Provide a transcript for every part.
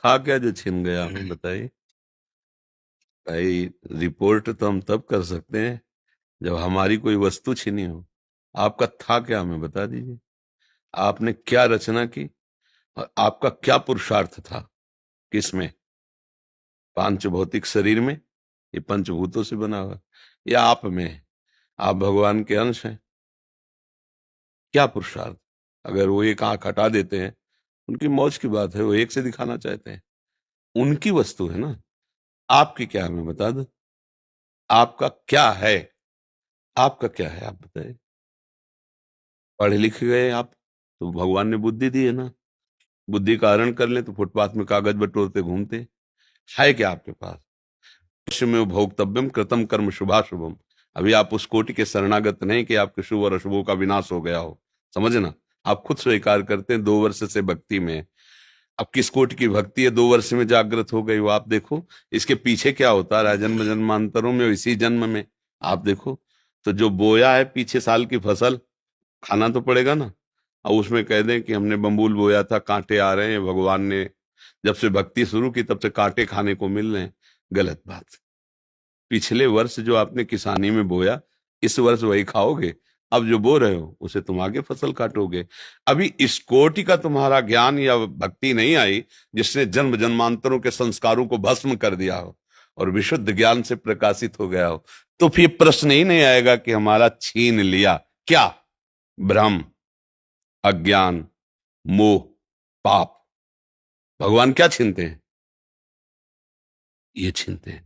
था क्या जो छिन गया, हमें बताइए। भाई, रिपोर्ट तो हम तब कर सकते हैं जब हमारी कोई वस्तु छिनी हो। आपका था क्या, हमें बता दीजिए। आपने क्या रचना की और आपका क्या पुरुषार्थ था। किसमें? पांच भौतिक शरीर में? ये पंचभूतों से बना हुआ, या आप में? आप भगवान के अंश हैं। क्या पुरुषार्थ? अगर वो एक आंख हटा देते हैं, उनकी मौज की बात है, वो एक से दिखाना चाहते हैं। उनकी वस्तु है ना। आपकी क्या है, हमें बता दो। आपका क्या है? आपका क्या है, आप बताइए। पढ़े लिखे गए आप, तो भगवान ने बुद्धि दी है ना। बुद्धि का हरण कर ले तो फुटपाथ में कागज बटोरते घूमते। है क्या आपके पास? अवश्य में भोक्तव्यम कृतम कर्म शुभाशुभम। अभी आप उस कोटि के शरणागत नहीं कि आपके शुभ और अशुभों का विनाश हो गया हो। समझना। आप खुद स्वीकार करते हैं 2 वर्ष से भक्ति में। अब किस कोटि की भक्ति है 2 वर्ष में जागृत हो गई वो आप देखो। इसके पीछे क्या होता रहा जन्म जन्मांतरों में, इसी जन्म में। आप देखो। तो जो बोया है पीछे साल की फसल, खाना तो पड़ेगा ना। और उसमें कह दें कि हमने बम्बूल बोया था, कांटे आ रहे हैं, भगवान ने जब से भक्ति शुरू की तब से कांटे खाने को मिल रहे हैं। गलत बात। पिछले वर्ष जो आपने किसानी में बोया, इस वर्ष वही खाओगे। अब जो बो रहे हो उसे तुम आगे फसल काटोगे। अभी इस कोटि का तुम्हारा ज्ञान या भक्ति नहीं आई जिसने जन्म जन्मांतरों के संस्कारों को भस्म कर दिया हो और विशुद्ध ज्ञान से प्रकाशित हो गया हो। तो फिर प्रश्न ही नहीं आएगा कि हमारा छीन लिया क्या। भ्रम, अज्ञान, मोह, पाप। भगवान क्या छीनते हैं? ये छीनते हैं।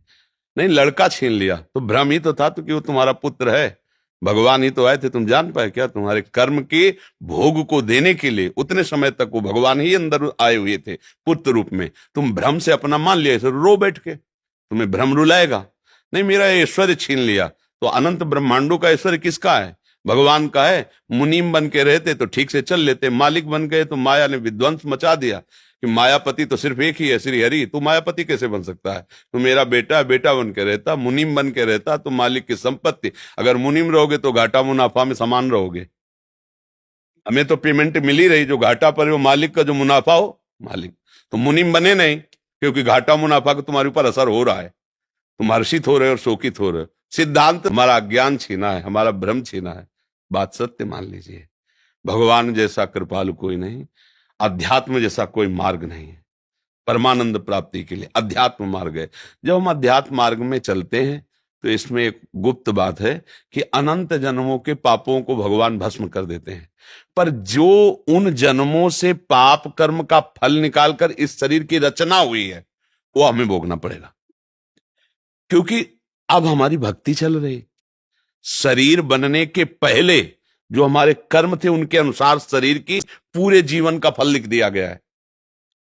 नहीं, लड़का छीन लिया तो भ्रम ही तो था, तो कि वो तुम्हारा पुत्र है। भगवान ही तो आए थे, तुम जान पाए क्या? तुम्हारे कर्म के भोग को देने के लिए उतने समय तक वो भगवान ही अंदर आए हुए थे पुत्र रूप में। तुम भ्रम से अपना मान लिया, इसे रो बैठ के। तुम्हें भ्रम रुलाएगा। नहीं, मेरा ऐश्वर्य छीन लिया। तो अनंत ब्रह्मांडों का ऐश्वर्य किसका है? भगवान का है। मुनीम बन के रहते तो ठीक से चल लेते, मालिक बन गए तो माया ने विध्वंस मचा दिया। कि मायापति तो सिर्फ एक ही है, श्री हरि। तू मायापति कैसे बन सकता है? तू मेरा बेटा है, बेटा बन के रहता, मुनीम बन के रहता तो मालिक की संपत्ति। अगर मुनीम रहोगे तो घाटा मुनाफा में समान रहोगे। हमें तो पेमेंट मिल ही रही, जो घाटा पर वो मालिक का, जो मुनाफा हो मालिक। तो मुनीम बने नहीं, क्योंकि घाटा मुनाफा का तुम्हारे ऊपर असर हो रहा है। तुम हर्षित हो रहे हो और शोकित हो रहे हो। सिद्धांत हमारा ज्ञान छीना है, हमारा भ्रम छीना है। बात सत्य मान लीजिए। भगवान जैसा कृपालु कोई नहीं, अध्यात्म जैसा कोई मार्ग नहीं है। परमानंद प्राप्ति के लिए अध्यात्म मार्ग है। जब हम अध्यात्म मार्ग में चलते हैं तो इसमें एक गुप्त बात है कि अनंत जन्मों के पापों को भगवान भस्म कर देते हैं। पर जो उन जन्मों से पाप कर्म का फल निकालकर इस शरीर की रचना हुई है, वो हमें भोगना पड़ेगा। क्योंकि अब हमारी भक्ति चल रही। शरीर बनने के पहले जो हमारे कर्म थे उनके अनुसार शरीर की पूरे जीवन का फल लिख दिया गया है।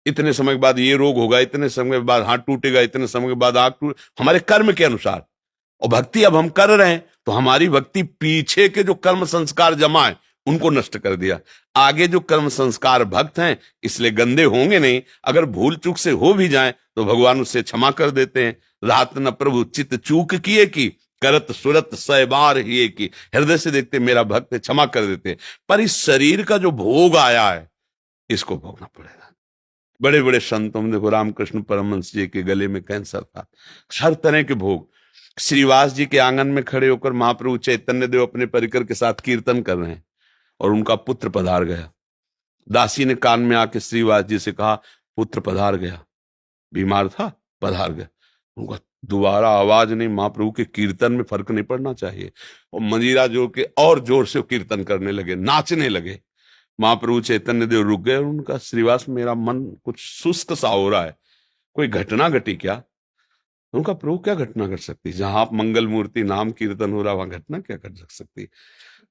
इतने समय के बाद ये रोग होगा, इतने समय के बाद हाथ टूटेगा, इतने समय के बाद आंख टूट, हमारे कर्म के अनुसार। और भक्ति अब हम कर रहे हैं तो हमारी भक्ति पीछे के जो कर्म संस्कार जमा है उनको नष्ट कर दिया। आगे जो कर्म संस्कार भक्त हैं इसलिए गंदे होंगे नहीं। अगर भूल चूक से हो भी जाए तो भगवान उससे क्षमा कर देते हैं। रात न प्रभु चित चूक किए की, करत सुरत सै बार ही की। हृदय से देखते मेरा भक्त है, क्षमा कर देते हैं। पर इस शरीर का जो भोग आया है इसको भोगना पड़ेगा। बड़े बड़े संतों में देखो, रामकृष्ण परमहंस जी के गले में कैंसर था। हर तरह के भोग। श्रीवास जी के आंगन में खड़े होकर महाप्रभु चैतन्य देव अपने परिकर के साथ कीर्तन कर रहे हैं और उनका पुत्र पधार गया। दासी ने कान में आके श्रीवास जी से कहा, पुत्र पधार गया। बीमार था, पधार गया। उनका दोबारा आवाज नहीं। महाप्रभु के कीर्तन में फर्क नहीं पड़ना चाहिए। और मंजीरा जोड़ के और जोर से कीर्तन करने लगे, नाचने लगे। महाप्रभु चैतन्य देव रुक गए और उनका, श्रीवास मेरा मन कुछ सुस्त सा हो रहा है, कोई घटना घटी क्या? उनका, प्रभु क्या घटना घट सकती? जहां आप मंगल मूर्ति नाम कीर्तन हो रहा वहां घटना क्या घट सकती?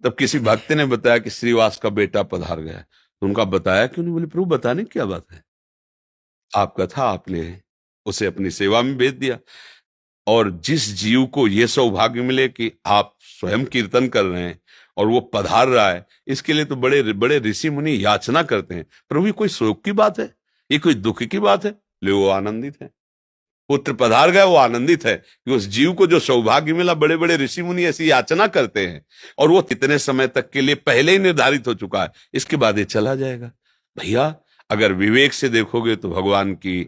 तब किसी भक्त ने बताया कि श्रीवास का बेटा पधार गया। तो उनका बताया कि उन्होंने बोले, प्रभु बताने की क्या बात है? आपका था, आपने उसे अपनी सेवा में भेज दिया। और जिस जीव को यह सौभाग्य मिले कि आप स्वयं कीर्तन कर रहे हैं और वो पधार रहा है, इसके लिए तो बड़े बड़े ऋषि मुनि याचना करते हैं। प्रभु ये कोई शोक की बात है? ये कोई दुख की बात है? ले वो आनंदित है। पुत्र पधार गया, वो आनंदित है कि उस जीव को जो सौभाग्य मिला। बड़े बड़े ऋषि मुनि ऐसी याचना करते हैं और वो कितने समय तक के लिए पहले ही निर्धारित हो चुका है, इसके बाद ये चला जाएगा। भैया, अगर विवेक से देखोगे तो भगवान की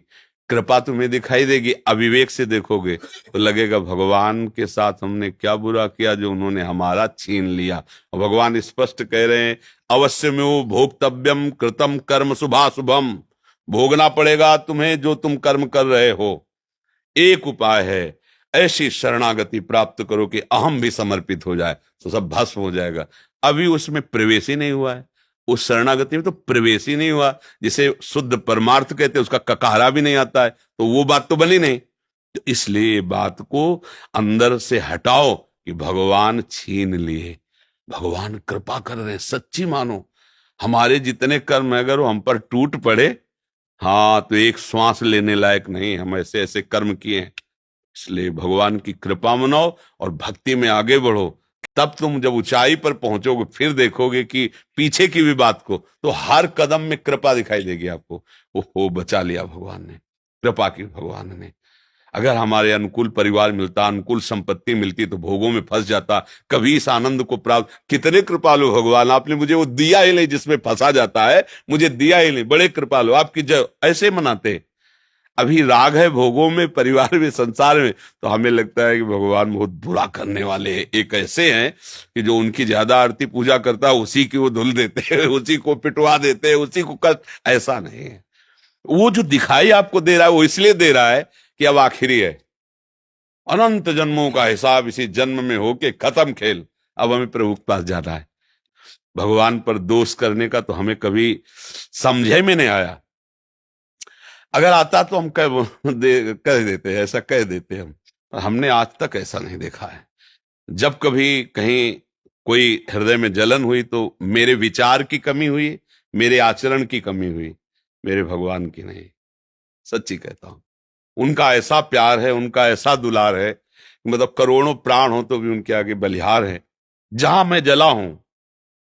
कृपा तुम्हें दिखाई देगी, अविवेक से देखोगे तो लगेगा भगवान के साथ हमने क्या बुरा किया जो उन्होंने हमारा छीन लिया। और भगवान स्पष्ट कह रहे हैं, अवश्य में वो भोक्तव्यम कृतम कर्म शुभाशुभम, भोगना पड़ेगा तुम्हें जो तुम कर्म कर रहे हो। एक उपाय है, ऐसी शरणागति प्राप्त करो कि अहम भी समर्पित हो जाए, तो सब भस्म हो जाएगा। अभी उसमें प्रवेश ही नहीं हुआ है, उस शरणागति में तो प्रवेश ही नहीं हुआ, जिसे शुद्ध परमार्थ कहते हैं, उसका ककारा भी नहीं आता है, तो वो बात तो बनी नहीं। तो इसलिए बात को अंदर से हटाओ कि भगवान छीन लिए, भगवान कृपा कर रहे हैं, सच्ची मानो। हमारे जितने कर्म है अगर वो हम पर टूट पड़े, हाँ, तो एक श्वास लेने लायक नहीं, हम ऐसे ऐसे कर्म किए हैं। इसलिए भगवान की कृपा मनाओ और भक्ति में आगे बढ़ो। तब तुम जब ऊंचाई पर पहुंचोगे फिर देखोगे कि पीछे की भी बात को, तो हर कदम में कृपा दिखाई देगी आपको। ओहो, बचा लिया भगवान ने, कृपा की भगवान ने। अगर हमारे अनुकूल परिवार मिलता, अनुकूल संपत्ति मिलती, तो भोगों में फंस जाता, कभी इस आनंद को प्राप्त। कितने कृपालु भगवान, आपने मुझे वो दिया ही नहीं जिसमें फंसा जाता है, मुझे दिया ही नहीं, बड़े कृपालु, आपकी जय। ऐसे मनाते। अभी राग है भोगों में, परिवार में, संसार में, तो हमें लगता है कि भगवान बहुत बुरा करने वाले हैं। एक ऐसे हैं कि जो उनकी ज्यादा आरती पूजा करता है उसी की वो धुल देते हैं, उसी को पिटवा देते हैं, उसी को कष्ट। ऐसा नहीं है। वो जो दिखाई आपको दे रहा है वो इसलिए दे रहा है कि अब आखिरी है, अनंत जन्मों का हिसाब इसी जन्म में होके खत्म खेल, अब हमें प्रभु के पास जाना है। भगवान पर दोष करने का तो हमें कभी समझे में नहीं आया। अगर आता तो हम कह देते हैं, ऐसा कह देते हम, पर हमने आज तक ऐसा नहीं देखा है। जब कभी कहीं कोई हृदय में जलन हुई तो मेरे विचार की कमी हुई, मेरे आचरण की कमी हुई, मेरे भगवान की नहीं। सच्ची कहता हूं, उनका ऐसा प्यार है, उनका ऐसा दुलार है, मतलब करोड़ों प्राण हो तो भी उनके आगे बलिहार है। जहां मैं जला हूं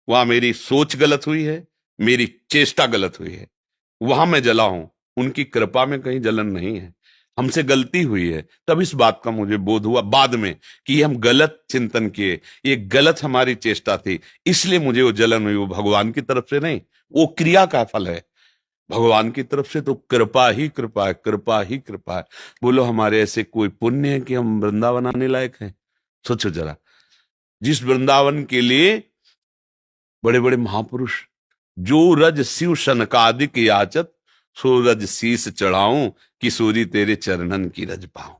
वहां मेरी सोच गलत हुई है, मेरी चेष्टा गलत हुई है, वहां मैं जला हूं। उनकी कृपा में कहीं जलन नहीं है, हमसे गलती हुई है। तब इस बात का मुझे बोध हुआ बाद में कि हम गलत चिंतन किए, ये गलत हमारी चेष्टा थी, इसलिए मुझे वो जलन हुई। वो भगवान की तरफ से नहीं, वो क्रिया का फल है। भगवान की तरफ से तो कृपा ही कृपा है, कृपा ही कृपा है। बोलो हमारे ऐसे कोई पुण्य है कि हम वृंदावन आने लायक हैं? सोचो जरा, जिस वृंदावन के लिए बड़े बड़े महापुरुष, जो रज शिव सनकादिक याचत, सो रज शीस चढ़ाऊं, किशोरी तेरे चरणन की रज पाऊं।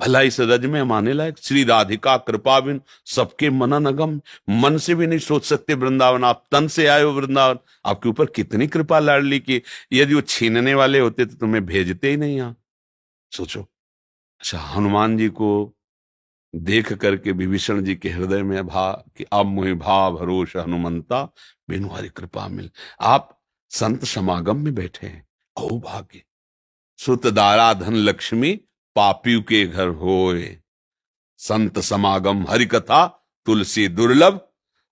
भला इस रज में हम आने लायक? श्री राधिका कृपा बिन सबके मनन अगम, मन से भी नहीं सोच सकते वृंदावन, आप तन से आए हो वृंदावन। आपके ऊपर कितनी कृपा लाडली की, यदि वो छीनने वाले होते तो तुम्हें भेजते ही नहीं यहां। सोचो। अच्छा, हनुमान जी को देख करके विभीषण जी के हृदय में भा कि अब मुझे भाव भरोस हनुमंता, बिनु हरि कृपा मिल। आप संत समागम में बैठे हैं, अहो भाग्य। सुत दारा धन लक्ष्मी, पापियों के घर होए, संत समागम हरि कथा, तुलसी दुर्लभ।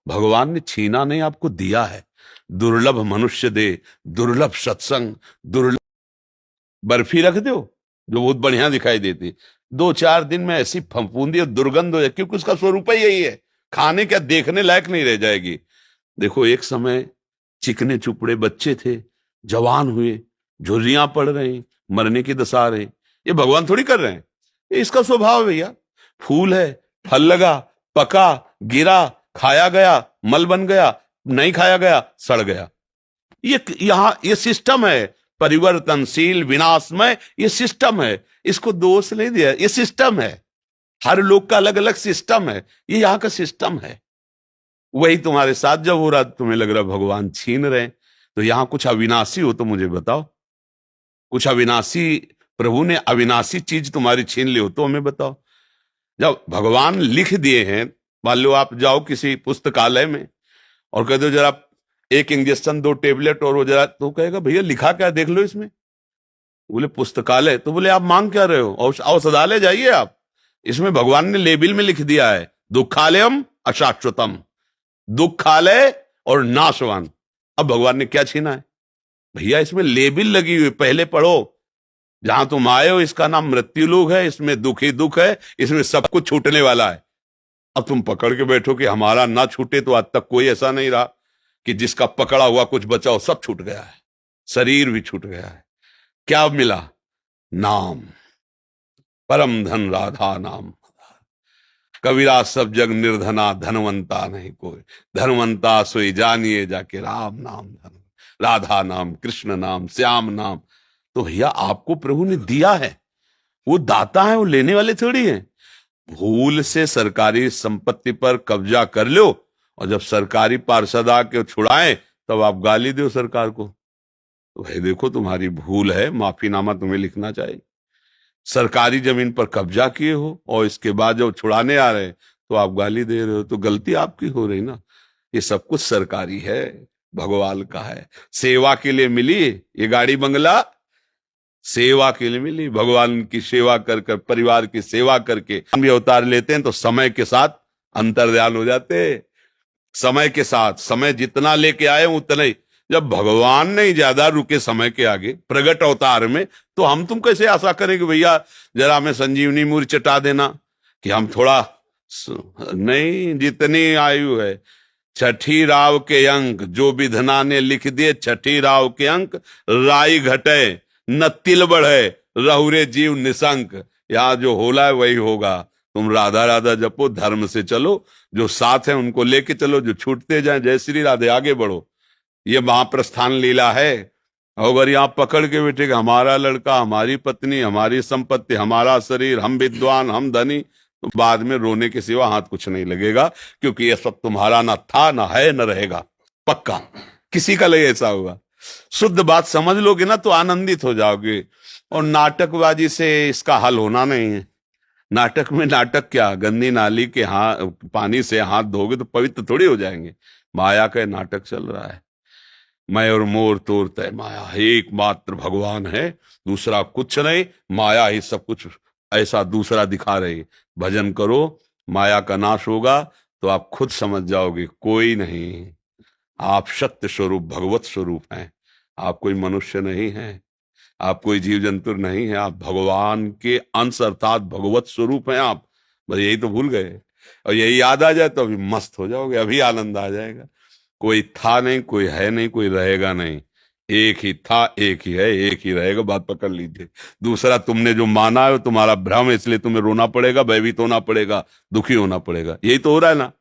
भगवान ने छीना नहीं, आपको दिया है। दुर्लभ मनुष्य दे, दुर्लभ सत्संग, दुर्लभ बर्फी रख दो जो बहुत बढ़िया दिखाई देती, 2-4 दिन में ऐसी फफूंदी और दुर्गंध हो जाए, क्योंकि उसका स्वरूप ही यही है। खाने क्या देखने लायक नहीं रह जाएगी। देखो, एक समय चिकने चुपड़े बच्चे थे, जवान हुए, झुर्रियां पड़ रही, मरने की दशा आ रही। ये भगवान थोड़ी कर रहे हैं, ये इसका स्वभाव है भैया। फूल है, फल लगा, पका, गिरा, खाया गया, मल बन गया, नहीं खाया गया, सड़ गया। ये यहां ये सिस्टम है, परिवर्तनशील, विनाशमय, ये सिस्टम है। इसको दोष नहीं दिया, ये सिस्टम है। हर लोग का अलग अलग सिस्टम है, ये यहां का सिस्टम है। वही तुम्हारे साथ जब हो रहा, तुम्हें लग रहा भगवान छीन रहे, तो यहां कुछ अविनाशी हो तो मुझे बताओ। कुछ अविनाशी, प्रभु ने अविनाशी चीज तुम्हारी छीन ली हो तो हमें बताओ। जब भगवान लिख दिए हैं, मान लो आप जाओ किसी पुस्तकालय में और कह दो जरा 1 इंजेक्शन 2 टेबलेट और वो जरा, तो कहेगा भैया लिखा क्या देख लो इसमें। बोले पुस्तकालय, तो बोले आप मांग क्या रहे हो? औषधालय जाइए आप, इसमें भगवान ने लेबिल में लिख दिया है, दुखालयम अशाश्वतम, दुखालय और नाशवान। अब भगवान ने क्या छीना है? भैया इसमें लेबिल लगी हुई, पहले पढ़ो। जहां तुम आए हो इसका नाम मृत्यु लोक है, इसमें दुख ही दुख है, इसमें सब कुछ छूटने वाला है। अब तुम पकड़ के बैठो कि हमारा ना छूटे, तो आज तक कोई ऐसा नहीं रहा कि जिसका पकड़ा हुआ कुछ बचा हो, सब छूट गया है, शरीर भी छूट गया है। क्या मिला? नाम। परम धन राधा नाम। कबीरा सब जग निर्धना, धनवंता नहीं कोई, धनवंता सोई जानिए जाके राम नाम धन, राधा नाम, कृष्ण नाम, श्याम नाम। तो भैया आपको प्रभु ने दिया है, वो दाता है, वो लेने वाले थोड़ी है। भूल से सरकारी संपत्ति पर कब्जा कर लो और जब सरकारी पार्षद आके छुड़ाएं तब आप गाली दो सरकार को, तो भाई देखो तुम्हारी भूल है, माफीनामा तुम्हें लिखना चाहिए। सरकारी जमीन पर कब्जा किए हो और इसके बाद जब छुड़ाने आ रहे हैं तो आप गाली दे रहे हो, तो गलती आपकी हो रही ना। ये सब कुछ सरकारी है, भगवान का है, सेवा के लिए मिली ये गाड़ी बंगला, सेवा के लिए मिली। भगवान की सेवा कर कर, परिवार की सेवा करके हम भी अवतार लेते हैं तो समय के साथ अंतर्ध्यान हो जाते हैं। समय के साथ, समय जितना लेके आए उतना ही, जब भगवान नहीं ज्यादा रुके समय के आगे प्रगट अवतार में, तो हम तुम कैसे आशा करेंगे भैया जरा हमें संजीवनी मूर्ति चटा देना कि हम थोड़ा नहीं। जितनी आयु है, छठी राव के अंक जो विधना ने लिख दिए, छठी राव के अंक, राई घटे न तिल बढ़े, रहुरे जीव निशंक। यहाँ जो होला है वही होगा। तुम राधा राधा जपो, धर्म से चलो, जो साथ है उनको लेके चलो, जो छूटते जाए जय श्री राधे आगे बढ़ो। ये महाप्रस्थान लीला है। अगर यहाँ पकड़ के बैठेगा हमारा लड़का, हमारी पत्नी, हमारी संपत्ति, हमारा शरीर, हम विद्वान, हम धनी, तो बाद में रोने के सिवा हाथ कुछ नहीं लगेगा, क्योंकि ये सब तुम्हारा ना था, ना है, न रहेगा। पक्का किसी का लिए ऐसा होगा। शुद्ध बात समझ लोगे ना तो आनंदित हो जाओगे। और नाटकबाजी से इसका हल होना नहीं है। नाटक में नाटक क्या, गंदी नाली के पानी से हाथ धोगे तो पवित्र थोड़ी हो जाएंगे। माया का नाटक चल रहा है। मैं और मोर तोर तय माया, एकमात्र भगवान है, दूसरा कुछ नहीं। माया ही सब कुछ ऐसा दूसरा दिखा रही। भजन करो, माया का नाश होगा तो आप खुद समझ जाओगे कोई नहीं, आप सत्य स्वरूप भगवत स्वरूप हैं। आप कोई मनुष्य नहीं है, आप कोई जीव जंतु नहीं है, आप भगवान के अंश अर्थात भगवत स्वरूप हैं आप। बस यही तो भूल गए, और यही याद आ जाए तो अभी मस्त हो जाओगे, अभी आनंद आ जाएगा। कोई था नहीं, कोई है नहीं, कोई रहेगा नहीं। एक ही था, एक ही है, एक ही रहेगा। बात पकड़ लीजिए। दूसरा तुमने जो माना है तुम्हारा भ्रम है, इसलिए तुम्हें रोना पड़ेगा, भयभीत होना पड़ेगा, दुखी होना पड़ेगा। यही तो हो रहा है ना।